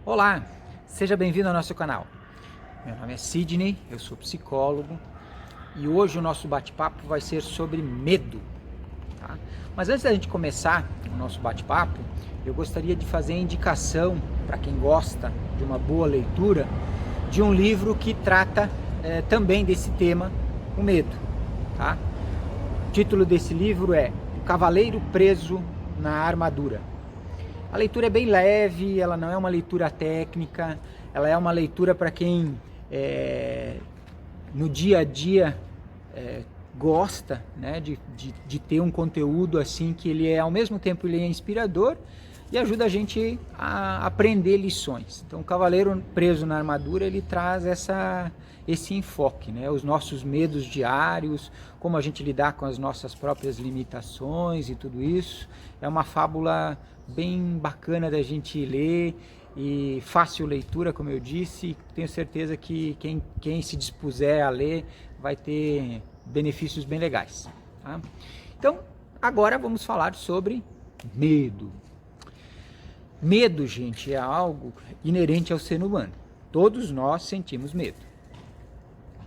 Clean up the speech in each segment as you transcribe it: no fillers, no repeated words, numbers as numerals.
Olá, seja bem-vindo ao nosso canal. Meu nome é Sidney, eu sou psicólogo e hoje o nosso bate-papo vai ser sobre medo. Tá? Mas antes da gente começar o nosso bate-papo, eu gostaria de fazer a indicação para quem gosta de uma boa leitura de um livro que trata também desse tema, o medo. Tá? O título desse livro é O Cavaleiro Preso na Armadura. A leitura é bem leve, ela não é uma leitura técnica, ela é uma leitura para quem no dia a dia gosta, né, de ter um conteúdo assim que ele é, ao mesmo tempo ele é inspirador e ajuda a gente a aprender lições. Então o Cavaleiro Preso na Armadura, ele traz esse enfoque, né, os nossos medos diários, como a gente lidar com as nossas próprias limitações e tudo isso. É uma fábula bem bacana da gente ler e fácil leitura, como eu disse. Tenho certeza que quem se dispuser a ler vai ter benefícios bem legais. Tá? Então, agora vamos falar sobre medo. Medo, gente, é algo inerente ao ser humano. Todos nós sentimos medo.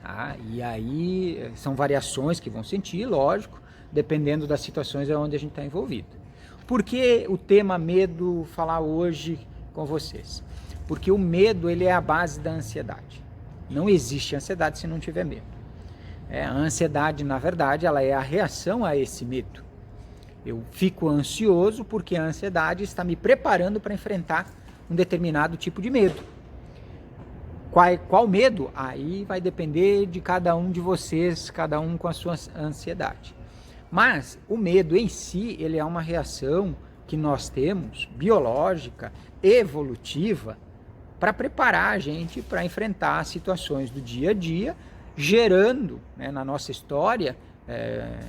Tá? E aí são variações que vão sentir, lógico, dependendo das situações onde a gente está envolvido. Por que o tema medo falar hoje com vocês? Porque o medo, ele é a base da ansiedade. Não existe ansiedade se não tiver medo. A ansiedade, na verdade, ela é a reação a esse medo. Eu fico ansioso porque a ansiedade está me preparando para enfrentar um determinado tipo de medo. Qual medo? Aí vai depender de cada um de vocês, cada um com a sua ansiedade. Mas o medo em si, ele é uma reação que nós temos, biológica, evolutiva, para preparar a gente para enfrentar situações do dia a dia, gerando, né, na nossa história,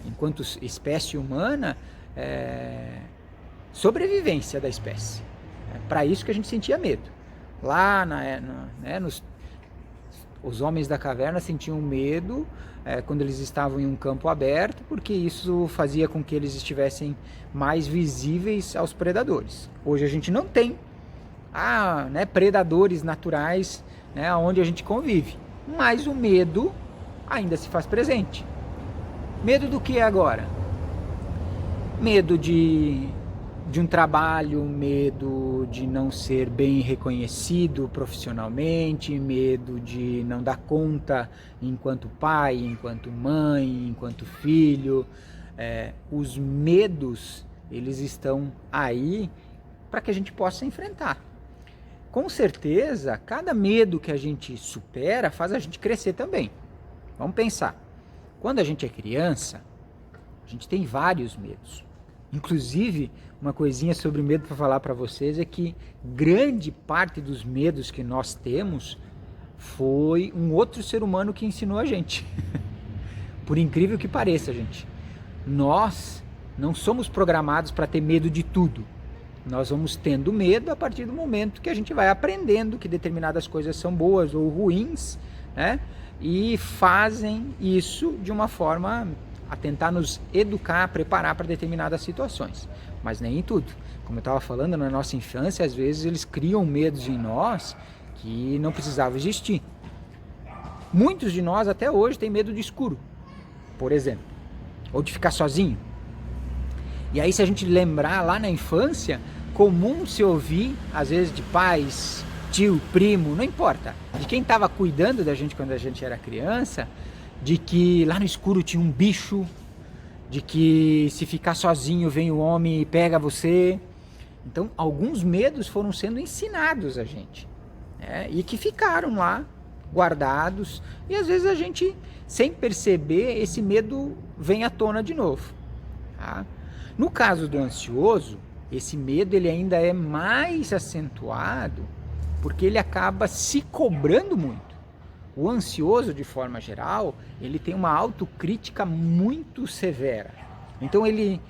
enquanto espécie humana, sobrevivência da espécie. É para isso que a gente sentia medo. Lá os homens da caverna sentiam medo quando eles estavam em um campo aberto, porque isso fazia com que eles estivessem mais visíveis aos predadores. Hoje a gente não tem predadores naturais, né, onde a gente convive, mas o medo ainda se faz presente. Medo do que agora? Medo de um trabalho, medo de não ser bem reconhecido profissionalmente, medo de não dar conta enquanto pai, enquanto mãe, enquanto filho. Os medos, eles estão aí para que a gente possa enfrentar. Com certeza, cada medo que a gente supera faz a gente crescer também. Vamos pensar. Quando a gente é criança, a gente tem vários medos. Inclusive, uma coisinha sobre medo para falar para vocês é que grande parte dos medos que nós temos foi um outro ser humano que ensinou a gente. Por incrível que pareça, gente. Nós não somos programados para ter medo de tudo. Nós vamos tendo medo a partir do momento que a gente vai aprendendo que determinadas coisas são boas ou ruins, né? E fazem isso de uma forma a tentar nos educar, preparar para determinadas situações. Mas nem em tudo. Como eu estava falando, na nossa infância, às vezes eles criam medos em nós que não precisavam existir. Muitos de nós até hoje têm medo de escuro, por exemplo, ou de ficar sozinho. E aí, se a gente lembrar lá na infância, comum se ouvir, às vezes, de pais, tio, primo, não importa, de quem estava cuidando da gente quando a gente era criança, de que lá no escuro tinha um bicho, de que se ficar sozinho vem o homem e pega você. Então, alguns medos foram sendo ensinados a gente, né? E que ficaram lá guardados, e às vezes a gente, sem perceber, esse medo vem à tona de novo. Tá? No caso do ansioso, esse medo ele ainda é mais acentuado, porque ele acaba se cobrando muito. O ansioso, de forma geral, ele tem uma autocrítica muito severa. Então ele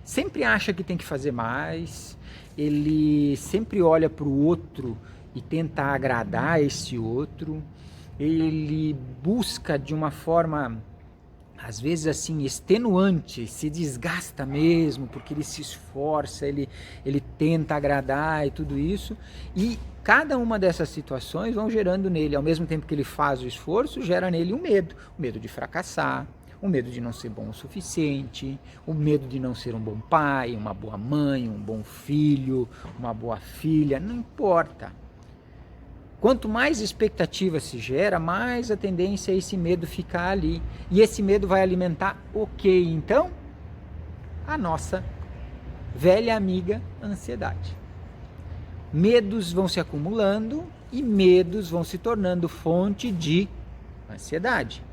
sempre acha que tem que fazer mais, ele sempre olha para o outro e tenta agradar esse outro, ele busca de uma forma às vezes assim, extenuante, se desgasta mesmo, porque ele se esforça, ele tenta agradar e tudo isso, e cada uma dessas situações vão gerando nele, ao mesmo tempo que ele faz o esforço, gera nele o medo de fracassar, o medo de não ser bom o suficiente, o medo de não ser um bom pai, uma boa mãe, um bom filho, uma boa filha, não importa. Quanto mais expectativa se gera, mais a tendência é esse medo ficar ali. E esse medo vai alimentar o que então? A nossa velha amiga ansiedade. Medos vão se acumulando e medos vão se tornando fonte de ansiedade.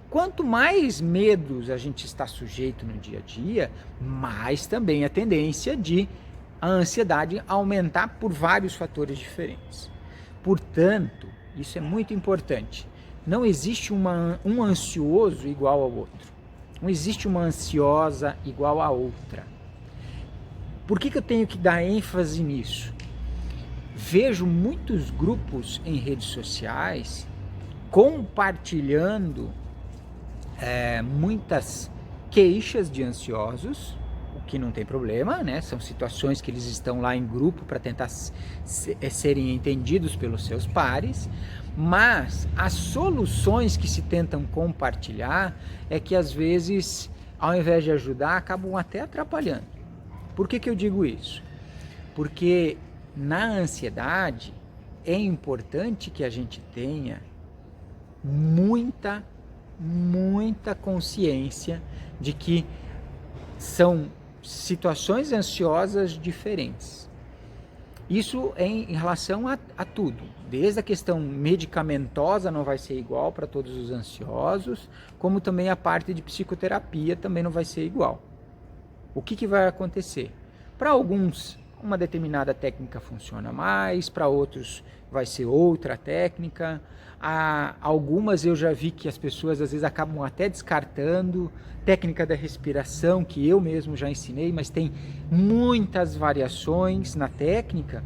Quanto mais medos a gente está sujeito no dia a dia, mais também a tendência de a ansiedade aumentar por vários fatores diferentes. Portanto, isso é muito importante. Não existe um ansioso igual ao outro. Não existe uma ansiosa igual a outra. Por que eu tenho que dar ênfase nisso? Vejo muitos grupos em redes sociais compartilhando muitas queixas de ansiosos, o que não tem problema, né? São situações que eles estão lá em grupo para tentar serem entendidos pelos seus pares, mas as soluções que se tentam compartilhar é que às vezes, ao invés de ajudar, acabam até atrapalhando. Por que eu digo isso? Porque na ansiedade é importante que a gente tenha muita consciência de que são situações ansiosas diferentes. Isso em relação a tudo, desde a questão medicamentosa não vai ser igual para todos os ansiosos, como também a parte de psicoterapia também não vai ser igual. O que vai acontecer? Para alguns, uma determinada técnica funciona mais, para outros vai ser outra técnica. Algumas eu já vi que as pessoas às vezes acabam até descartando, técnica da respiração que eu mesmo já ensinei, mas tem muitas variações na técnica.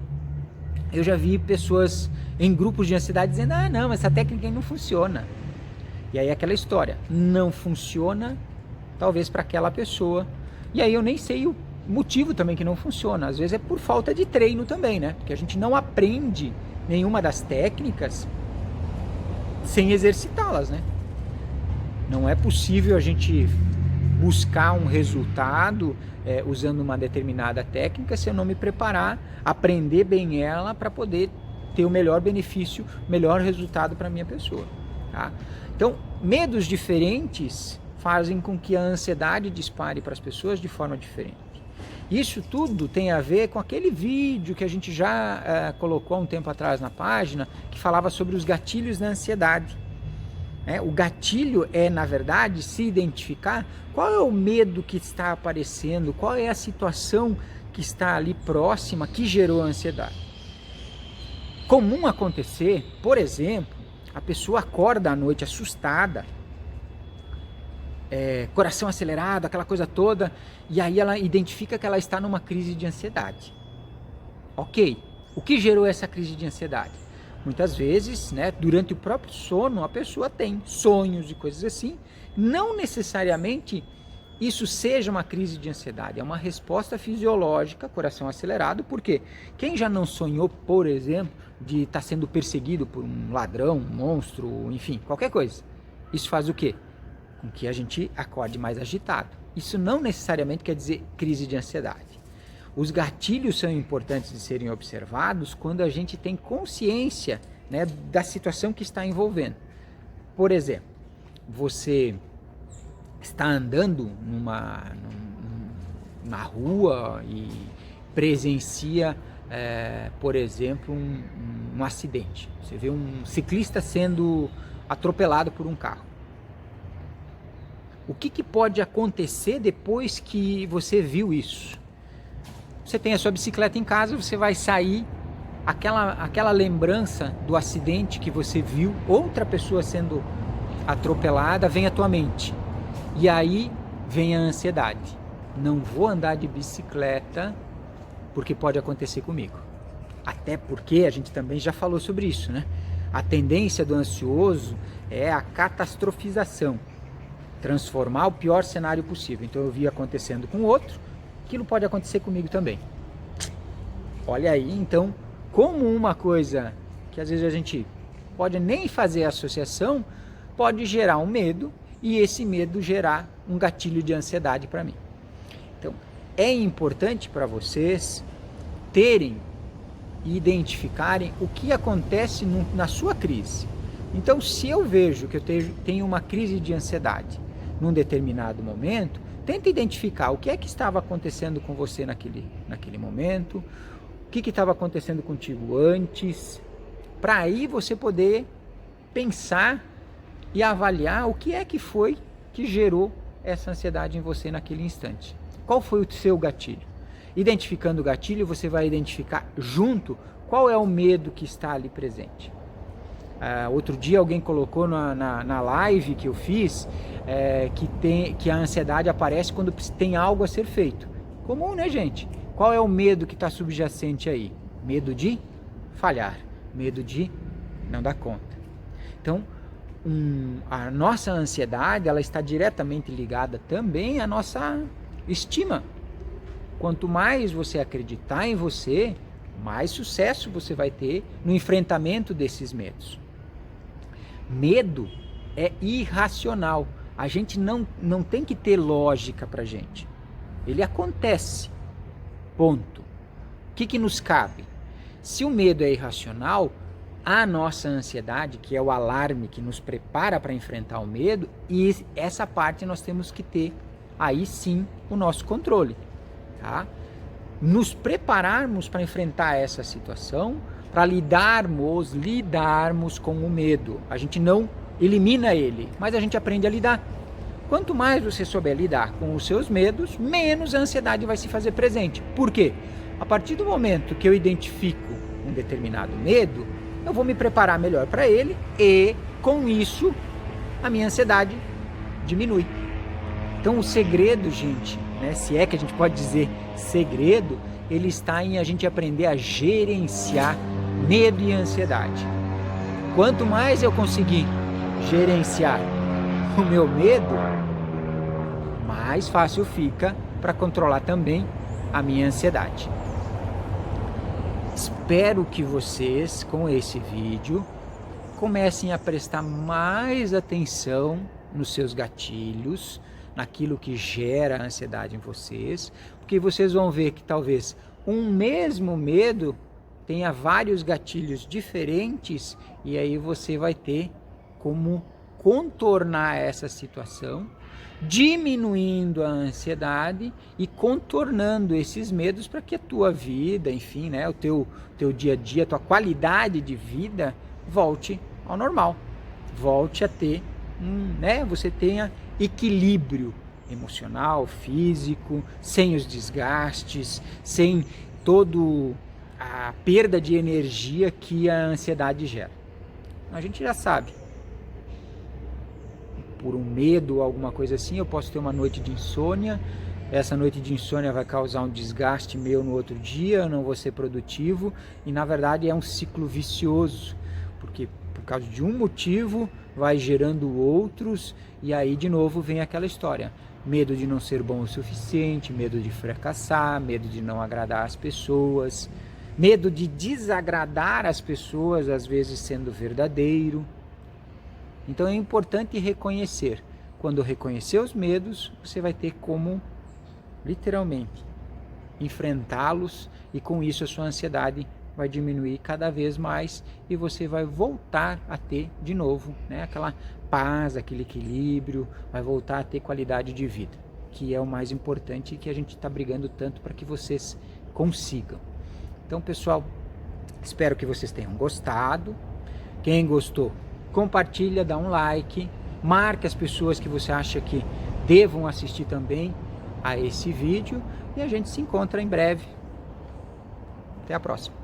Eu já vi pessoas em grupos de ansiedade dizendo, não, essa técnica aí não funciona. E aí aquela história, não funciona talvez para aquela pessoa, e aí eu nem sei o motivo também que não funciona, às vezes é por falta de treino também, né? Porque a gente não aprende nenhuma das técnicas sem exercitá-las, né? Não é possível a gente buscar um resultado usando uma determinada técnica se eu não me preparar, aprender bem ela para poder ter o melhor benefício, melhor resultado para a minha pessoa, tá? Então, medos diferentes fazem com que a ansiedade dispare para as pessoas de forma diferente. Isso tudo tem a ver com aquele vídeo que a gente já colocou há um tempo atrás na página, que falava sobre os gatilhos da ansiedade. O gatilho é, na verdade, se identificar qual é o medo que está aparecendo, qual é a situação que está ali próxima que gerou a ansiedade. Comum acontecer, por exemplo, a pessoa acorda à noite assustada, coração acelerado, aquela coisa toda, e aí ela identifica que ela está numa crise de ansiedade. Ok, o que gerou essa crise de ansiedade? Muitas vezes, né, durante o próprio sono, a pessoa tem sonhos e coisas assim. Não necessariamente isso seja uma crise de ansiedade, é uma resposta fisiológica, coração acelerado, porque quem já não sonhou, por exemplo, de estar sendo perseguido por um ladrão, um monstro, enfim, qualquer coisa, isso faz o quê? Com que a gente acorde mais agitado. Isso não necessariamente quer dizer crise de ansiedade. Os gatilhos são importantes de serem observados quando a gente tem consciência, né, da situação que está envolvendo. Por exemplo, você está andando na rua e presencia, por exemplo, um acidente. Você vê um ciclista sendo atropelado por um carro. O que pode acontecer depois que você viu isso? Você tem a sua bicicleta em casa, você vai sair, aquela lembrança do acidente que você viu, outra pessoa sendo atropelada, vem à tua mente. E aí vem a ansiedade. Não vou andar de bicicleta porque pode acontecer comigo. Até porque a gente também já falou sobre isso, né? A tendência do ansioso é a catastrofização. transformar o pior cenário possível. Então eu vi acontecendo com o outro, aquilo pode acontecer comigo também. Olha aí, então, como uma coisa que às vezes a gente pode nem fazer associação, pode gerar um medo e esse medo gerar um gatilho de ansiedade para mim. Então, é importante para vocês terem e identificarem o que acontece na sua crise. Então, se eu vejo que eu tenho uma crise de ansiedade num determinado momento, tenta identificar o que é que estava acontecendo com você naquele momento, o que estava acontecendo contigo antes, para aí você poder pensar e avaliar o que é que foi que gerou essa ansiedade em você naquele instante. Qual foi o seu gatilho? Identificando o gatilho, você vai identificar junto qual é o medo que está ali presente. Outro dia alguém colocou na live que eu fiz que a ansiedade aparece quando tem algo a ser feito. Comum, né, gente? Qual é o medo que está subjacente aí? Medo de falhar, medo de não dar conta. Então, a nossa ansiedade, ela está diretamente ligada também à nossa estima. Quanto mais você acreditar em você, mais sucesso você vai ter no enfrentamento desses medos. Medo é irracional. A gente não tem que ter lógica para a gente. Ele acontece. Ponto. O que nos cabe? Se o medo é irracional, a nossa ansiedade, que é o alarme que nos prepara para enfrentar o medo, e essa parte nós temos que ter aí sim o nosso controle, tá? Nos prepararmos para enfrentar essa situação, para lidarmos com o medo. A gente não elimina ele, mas a gente aprende a lidar. Quanto mais você souber lidar com os seus medos, menos a ansiedade vai se fazer presente. Por quê? A partir do momento que eu identifico um determinado medo, eu vou me preparar melhor para ele e, com isso, a minha ansiedade diminui. Então, o segredo, gente, né, se é que a gente pode dizer segredo, ele está em a gente aprender a gerenciar medo e ansiedade. Quanto mais eu conseguir gerenciar o meu medo, mais fácil fica para controlar também a minha ansiedade. Espero que vocês, com esse vídeo, comecem a prestar mais atenção nos seus gatilhos, naquilo que gera ansiedade em vocês, porque vocês vão ver que talvez um mesmo medo tenha vários gatilhos diferentes e aí você vai ter como contornar essa situação, diminuindo a ansiedade e contornando esses medos para que a tua vida, enfim, né, o teu dia a dia, a tua qualidade de vida volte ao normal, volte a ter, né, você tenha equilíbrio emocional, físico, sem os desgastes, sem todo a perda de energia que a ansiedade gera. A gente já sabe, por um medo ou alguma coisa assim, eu posso ter uma noite de insônia, essa noite de insônia vai causar um desgaste meu no outro dia, eu não vou ser produtivo, e na verdade é um ciclo vicioso, porque por causa de um motivo vai gerando outros, e aí de novo vem aquela história, medo de não ser bom o suficiente, medo de fracassar, medo de não agradar as pessoas, medo de desagradar as pessoas, às vezes sendo verdadeiro. Então é importante reconhecer. Quando reconhecer os medos, você vai ter como, literalmente, enfrentá-los, e com isso a sua ansiedade vai diminuir cada vez mais e você vai voltar a ter de novo, né, aquela paz, aquele equilíbrio, vai voltar a ter qualidade de vida, que é o mais importante e que a gente está brigando tanto para que vocês consigam. Então, pessoal, espero que vocês tenham gostado. Quem gostou, compartilha, dá um like, marque as pessoas que você acha que devam assistir também a esse vídeo e a gente se encontra em breve. Até a próxima.